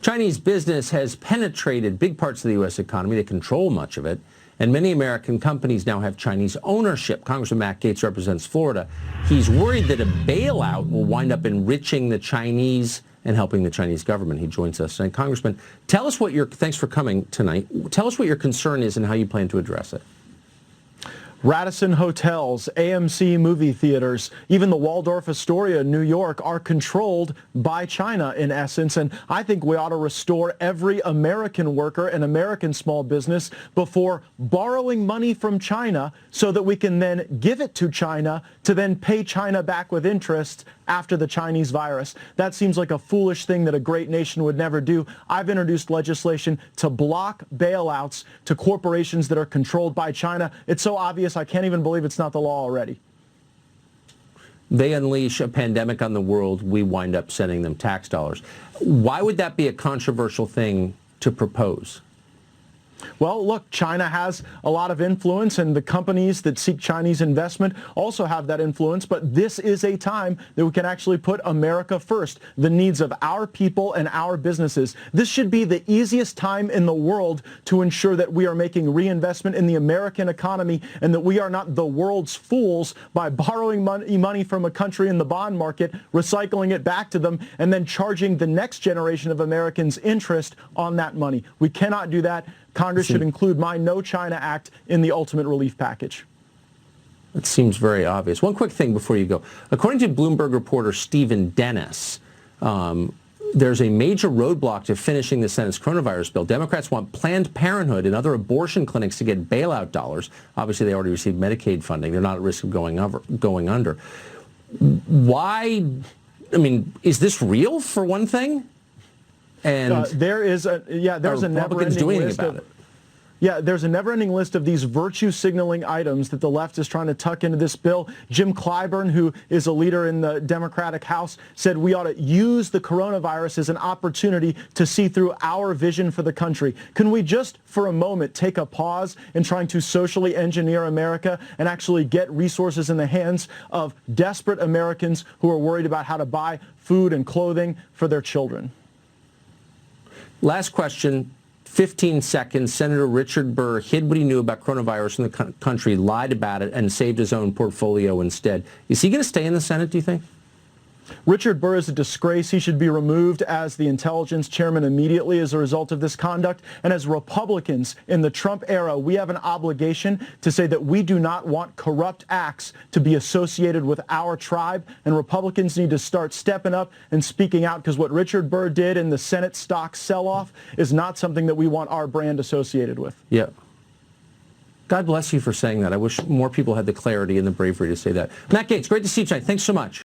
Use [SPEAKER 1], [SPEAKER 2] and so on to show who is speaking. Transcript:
[SPEAKER 1] Chinese business has penetrated big parts of the U.S. economy. They control much of it. And many American companies now have Chinese ownership. Congressman Matt Gaetz represents Florida. He's worried that a bailout will wind up enriching the Chinese and helping the Chinese government. He joins us tonight. Congressman, tell us what thanks for coming tonight. Tell us what your concern is and how you plan to address it.
[SPEAKER 2] Radisson hotels, AMC movie theaters, even the Waldorf Astoria in New York are controlled by China in essence. And I think we ought to restore every American worker and American small business before borrowing money from China so that we can then give it to China to then pay China back with interest after the Chinese virus. That seems like a foolish thing that a great nation would never do. I've introduced legislation to block bailouts to corporations that are controlled by China. It's so obvious I can't even believe it's not the law already.
[SPEAKER 1] They unleash a pandemic on the world, we wind up sending them tax dollars. Why would that be a controversial thing to propose?
[SPEAKER 2] Well, look, China has a lot of influence, and the companies that seek Chinese investment also have that influence. But this is a time that we can actually put America first, the needs of our people and our businesses. This should be the easiest time in the world to ensure that we are making reinvestment in the American economy and that we are not the world's fools by borrowing money from a country in the bond market, recycling it back to them, and then charging the next generation of Americans interest on that money. We cannot do that. Congress should include my No China Act in the ultimate relief package.
[SPEAKER 1] It seems very obvious. One quick thing before you go. According to Bloomberg reporter Stephen Dennis, there's a major roadblock to finishing the Senate's coronavirus bill. Democrats want Planned Parenthood and other abortion clinics to get bailout dollars. Obviously, they already received Medicaid funding. They're not at risk of going under. Why? I mean, is this real, for one thing? And
[SPEAKER 2] there's a never-ending list of there's a never-ending list of these virtue signaling items that the left is trying to tuck into this bill. Jim Clyburn, who is a leader in the Democratic House, said we ought to use the coronavirus as an opportunity to see through our vision for the country. Can we just, for a moment, take a pause in trying to socially engineer America and actually get resources in the hands of desperate Americans who are worried about how to buy food and clothing for their children?
[SPEAKER 1] Last question, 15 seconds. Senator Richard Burr hid what he knew about coronavirus in the country, lied about it, and saved his own portfolio instead. Is he going to stay in the Senate, do you think?
[SPEAKER 2] Richard Burr is a disgrace. He should be removed as the intelligence chairman immediately as a result of this conduct. And as Republicans in the Trump era, we have an obligation to say that we do not want corrupt acts to be associated with our tribe. And Republicans need to start stepping up and speaking out, because what Richard Burr did in the Senate stock sell-off is not something that we want our brand associated with.
[SPEAKER 1] Yeah. God bless you for saying that. I wish more people had the clarity and the bravery to say that. Matt Gaetz, great to see you tonight. Thanks so much.